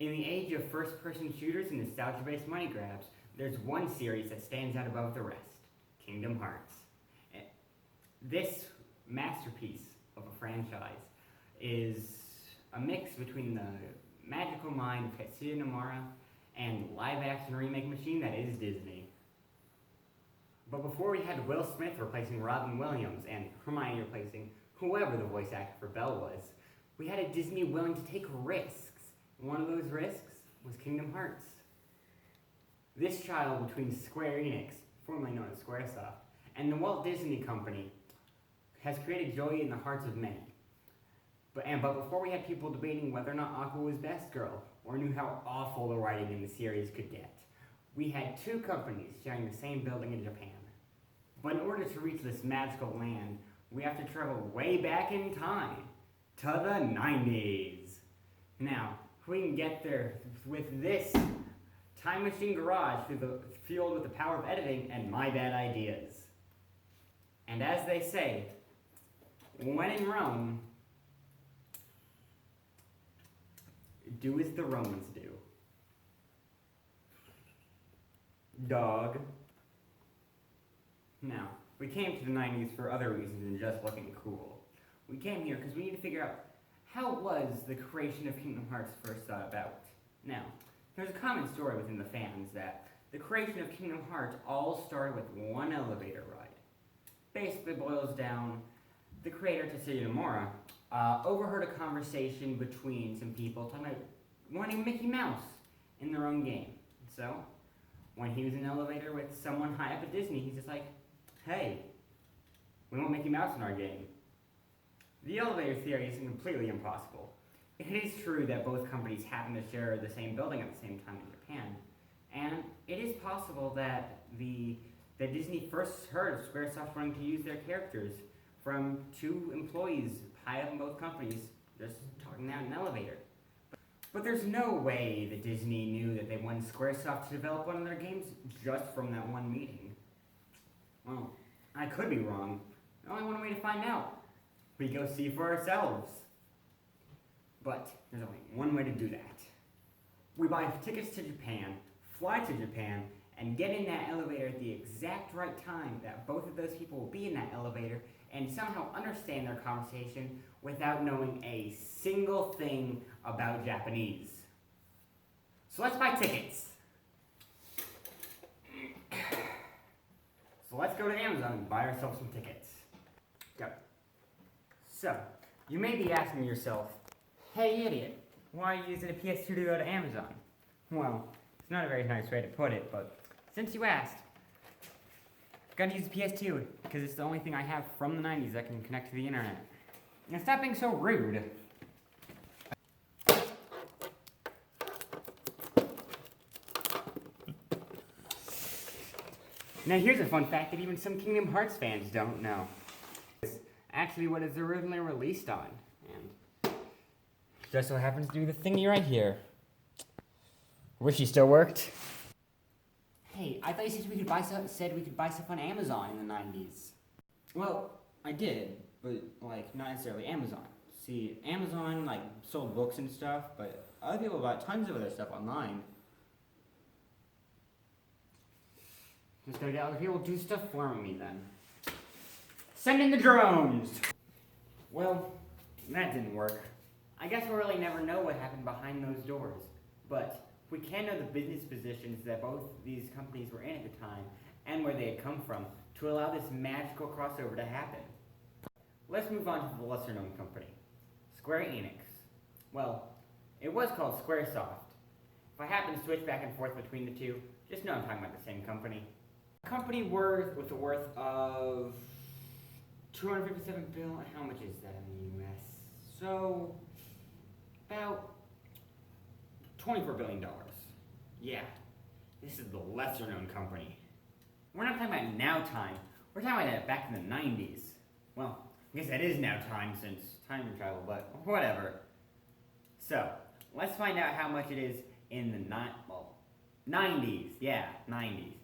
In the age of first-person shooters and nostalgia-based money grabs, there's one series that stands out above the rest: Kingdom Hearts. This masterpiece of a franchise is a mix between the magical mind of Tetsuya Nomura and live-action remake machine that is Disney. But before we had Will Smith replacing Robin Williams and Hermione replacing whoever the voice actor for Belle was, we had a Disney willing to take risks. One of those risks was Kingdom Hearts. This child between Square Enix, formerly known as Squaresoft, and the Walt Disney Company has created joy in the hearts of many. But before we had people debating whether or not Aqua was best girl, or knew how awful the writing in the series could get, we had two companies sharing the same building in Japan. But in order to reach this magical land, we have to travel way back in time, to the 90s. Now, if we can get there with this time machine garage fueled with the power of editing and my bad ideas. And as they say, when in Rome, do as the Romans do. Dog. Now, we came to the 90s for other reasons than just looking cool. We came here because we need to figure out how was the creation of Kingdom Hearts first thought about. Now, there's a common story within the fans that the creation of Kingdom Hearts all started with one elevator ride. Basically boils down, the creator, Tetsuya Nomura, overheard a conversation between some people talking about wanting Mickey Mouse in their own game. So, when he was in an elevator with someone high up at Disney, he's just like, hey, we want Mickey Mouse in our game. The elevator theory isn't completely impossible. It is true that both companies happen to share the same building at the same time in Japan, and it is possible that Disney first heard of Squaresoft wanting to use their characters from two employees high up in both companies just talking out in an elevator. But there's no way that Disney knew that they wanted Squaresoft to develop one of their games just from that one meeting. Well, I could be wrong. There's only one way to find out. We go see for ourselves. But there's only one way to do that. We buy tickets to Japan, fly to Japan, and get in that elevator at the exact right time that both of those people will be in that elevator and somehow understand their conversation without knowing a single thing about Japanese. So let's buy tickets. So let's go to Amazon and buy ourselves some tickets. Go. So, you may be asking yourself, hey idiot, why are you using a PS2 to go to Amazon? Well, it's not a very nice way to put it, but since you asked, I've got to use the PS2 because it's the only thing I have from the 90s that can connect to the internet. Now stop being so rude. Now here's a fun fact that even some Kingdom Hearts fans don't know. It's actually what it's originally released on, and just so happens to do the thingy right here. Wish he still worked. Hey, I thought you said we could buy stuff on Amazon in the 90s. Well, I did, but not necessarily Amazon. See, Amazon sold books and stuff, but other people bought tons of other stuff online. Just gotta get other people to do stuff for me then. Send in the drones! Well, that didn't work. I guess we'll really never know what happened behind those doors. But we can know the business positions that both these companies were in at the time and where they had come from to allow this magical crossover to happen. Let's move on to the lesser known company, Square Enix. Well, it was called Squaresoft. If I happen to switch back and forth between the two, just know I'm talking about the same company. A company with a worth of $257 billion. How much is that in the US? So, about $24 billion. Yeah, this is the lesser known company. We're not talking about now time. We're talking about that back in the 90s. Well, I guess that is now time since time travel, but whatever. So, let's find out how much it is in the 90s. Yeah, 90s.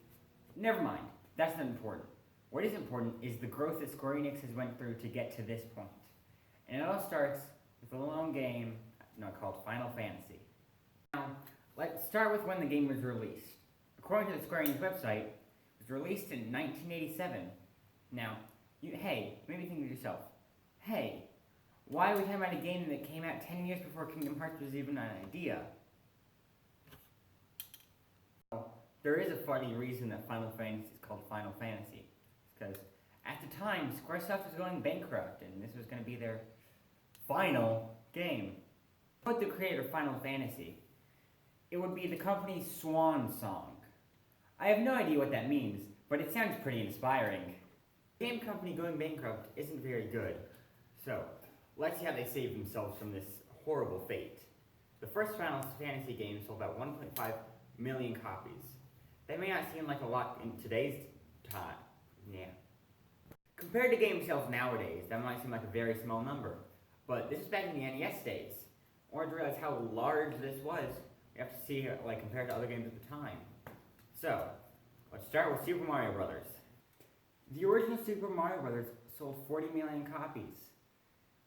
Never mind, that's not important. What is important is the growth that Square Enix has went through to get to this point. And it all starts with a little known game called Final Fantasy. Now, start with when the game was released. According to the Square Enix website, it was released in 1987. Now, you maybe think to yourself, hey, why are we talking about a game that came out 10 years before Kingdom Hearts was even an idea? Well, there is a funny reason that Final Fantasy is called Final Fantasy. It's because at the time, Squaresoft was going bankrupt, and this was going to be their final game. Put the creator of Final Fantasy, it would be the company's swan song. I have no idea what that means, but it sounds pretty inspiring. The game company going bankrupt isn't very good. So, let's see how they save themselves from this horrible fate. The first Final Fantasy game sold about 1.5 million copies. That may not seem like a lot in today's time. Yeah. Compared to game sales nowadays, that might seem like a very small number. But this is back in the NES days. In order to realize how large this was, you have to see it compared to other games at the time. So, let's start with Super Mario Brothers. The original Super Mario Brothers sold 40 million copies.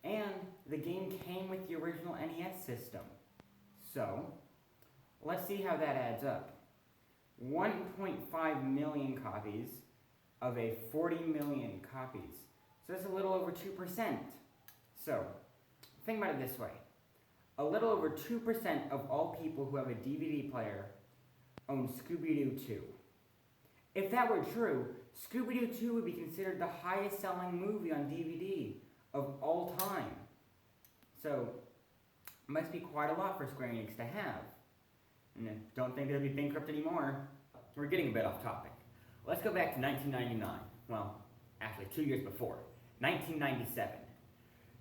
And the game came with the original NES system. So, let's see how that adds up. 1.5 million copies of a 40 million copies. So that's a little over 2%. So, think about it this way. A little over 2% of all people who have a DVD player own Scooby-Doo 2. If that were true, Scooby-Doo 2 would be considered the highest selling movie on DVD of all time. So, it must be quite a lot for Square Enix to have. And I don't think they'll be bankrupt anymore. We're getting a bit off topic. Let's go back to 1999. Well, actually 2 years before. 1997.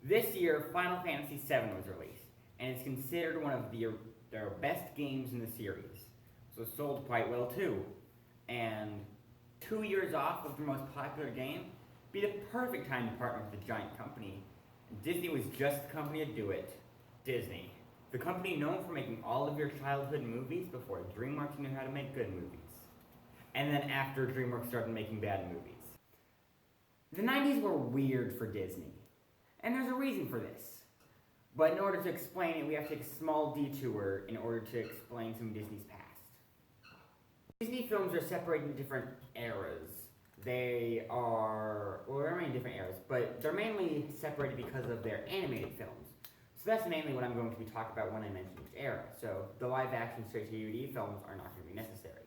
This year, Final Fantasy VII was released, and it's considered one of their best games in the series. So it sold quite well too. And 2 years off of their most popular game be the perfect time to partner with a giant company. Disney was just the company to do it. Disney. The company known for making all of your childhood movies before DreamWorks knew how to make good movies. And then after DreamWorks started making bad movies. The 90s were weird for Disney. And there's a reason for this. But in order to explain it, we have to take a small detour in order to explain some of Disney's past. Disney films are separated into different eras. There are many different eras, but they're mainly separated because of their animated films. So that's mainly what I'm going to be talking about when I mention each era. So the live-action straight-to-DVD films are not going to be necessary.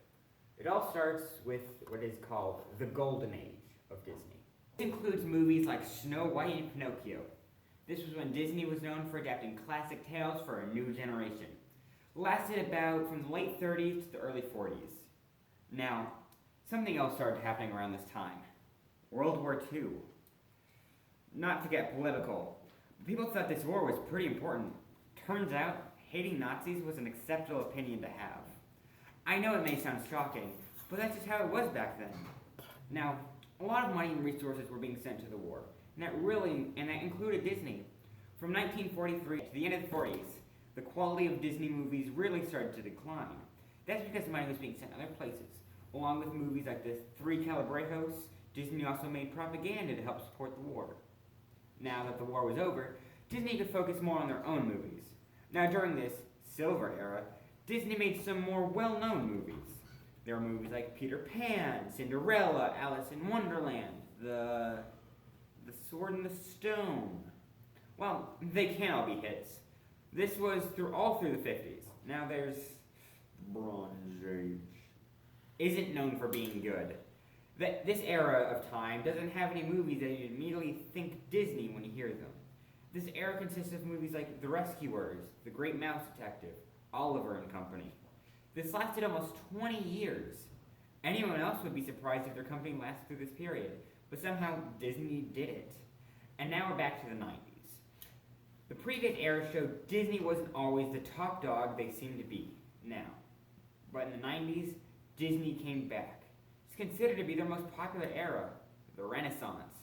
It all starts with what is called the Golden Age of Disney. This includes movies like Snow White and Pinocchio. This was when Disney was known for adapting classic tales for a new generation. It lasted about from the late 30s to the early 40s. Now, something else started happening around this time. World War II. Not to get political, but people thought this war was pretty important. Turns out, hating Nazis was an acceptable opinion to have. I know it may sound shocking, but that's just how it was back then. Now, a lot of money and resources were being sent to the war, and that included Disney. From 1943 to the end of the 40s, the quality of Disney movies really started to decline. That's because the money was being sent other places. Along with movies like the Three Calabrejos, Disney also made propaganda to help support the war. Now that the war was over, Disney could focus more on their own movies. Now during this Silver Era, Disney made some more well-known movies. There were movies like Peter Pan, Cinderella, Alice in Wonderland, The Sword and the Stone. Well, they can't all be hits. This was all through the 50s. Now there's the Bronze Age. Isn't known for being good. This era of time doesn't have any movies that you immediately think Disney when you hear them. This era consists of movies like The Rescuers, The Great Mouse Detective, Oliver and Company. This lasted almost 20 years. Anyone else would be surprised if their company lasted through this period, but somehow Disney did it. And now we're back to the 90s. The previous era showed Disney wasn't always the top dog they seem to be now. But in the 90s, Disney came back. It's considered to be their most popular era, the Renaissance.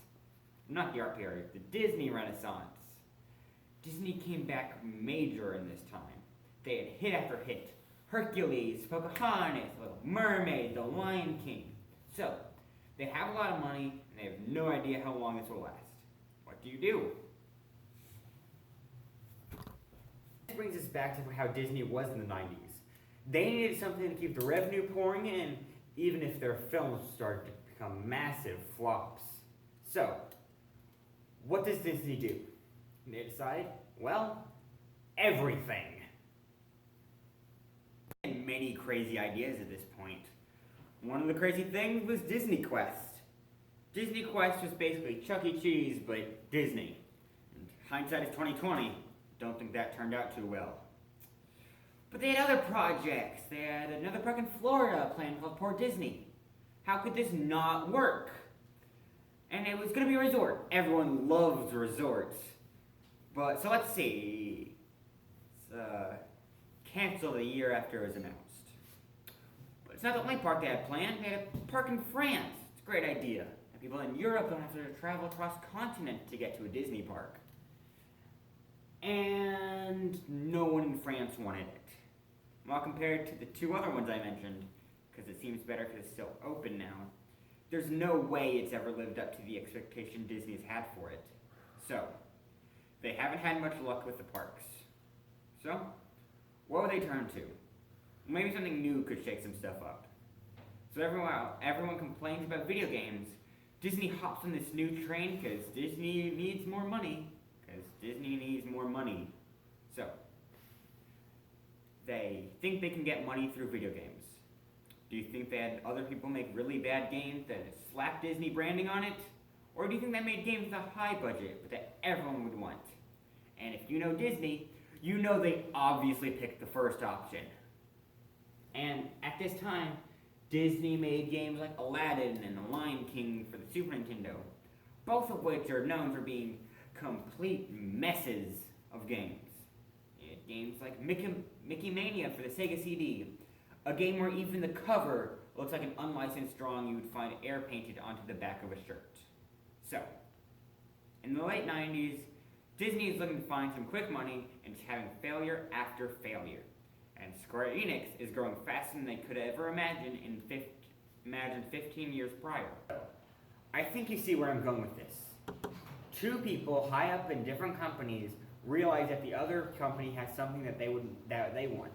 Not the art period, the Disney Renaissance. Disney came back major in this time. They had hit after hit. Hercules, Pocahontas, Little Mermaid, The Lion King. So, they have a lot of money, and they have no idea how long this will last. What do? This brings us back to how Disney was in the 90s. They needed something to keep the revenue pouring in, even if their films started to become massive flops. So, what does Disney do? They decide, well, everything. And many crazy ideas at this point. One of the crazy things was Disney Quest. Disney Quest was basically Chuck E. Cheese, but Disney. And hindsight is 2020. Don't think that turned out too well. But they had other projects. They had another park in Florida planned called Port Disney. How could this not work? And it was going to be a resort. Everyone loves resorts. But, so let's see. It's canceled a year after it was announced. But it's not the only park they had planned. They had a park in France. It's a great idea. And people in Europe don't have to travel across continent to get to a Disney park. And no one in France wanted it. Well, compared to the two other ones I mentioned, because it seems better because it's still open now, there's no way it's ever lived up to the expectation Disney's had for it. So, they haven't had much luck with the parks. So, what would they turn to? Maybe something new could shake some stuff up. So everyone complains about video games. Disney hops on this new train because Disney needs more money. So, they think they can get money through video games. Do you think they had other people make really bad games that slap Disney branding on it? Or do you think they made games with a high budget, but that everyone would want? And if you know Disney, you know they obviously picked the first option. And at this time, Disney made games like Aladdin and The Lion King for the Super Nintendo, both of which are known for being complete messes of games. It had games like Mickey Mania for the Sega CD, a game where even the cover looks like an unlicensed drawing you would find air painted onto the back of a shirt. So, in the late 90s, Disney is looking to find some quick money and is having failure after failure. And Square Enix is growing faster than they could ever imagine 15 years prior. I think you see where I'm going with this. Two people high up in different companies realize that the other company has something that they want.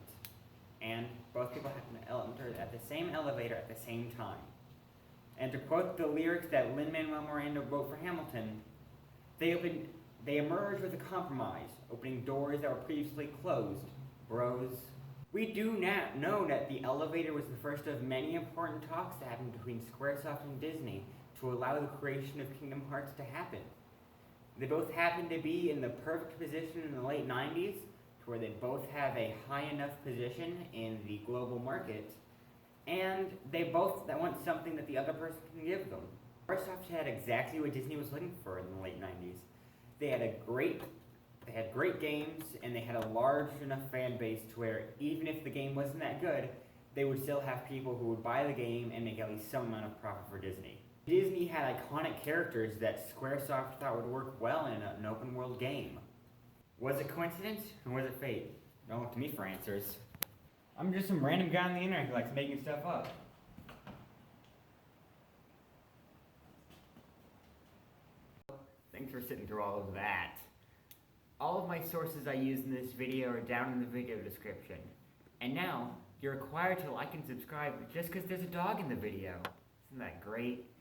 And both people have to enter at the same elevator at the same time. And to quote the lyrics that Lin-Manuel Miranda wrote for Hamilton, they emerged with a compromise, opening doors that were previously closed. Bros. We do not know that the elevator was the first of many important talks that happened between Squaresoft and Disney to allow the creation of Kingdom Hearts to happen. They both happened to be in the perfect position in the late 90s, to where they both have a high enough position in the global market, and they both want something that the other person can give them. Squaresoft had exactly what Disney was looking for in the late 90s. They had great games, and they had a large enough fan base to where even if the game wasn't that good, they would still have people who would buy the game and make at least some amount of profit for Disney. Disney had iconic characters that Squaresoft thought would work well in an open world game. Was it coincidence, or was it fate? Don't look to me for answers. I'm just some random guy on the internet who likes making stuff up. Thanks for sitting through all of that. All of my sources I use in this video are down in the video description. And now, you're required to like and subscribe just because there's a dog in the video. Isn't that great?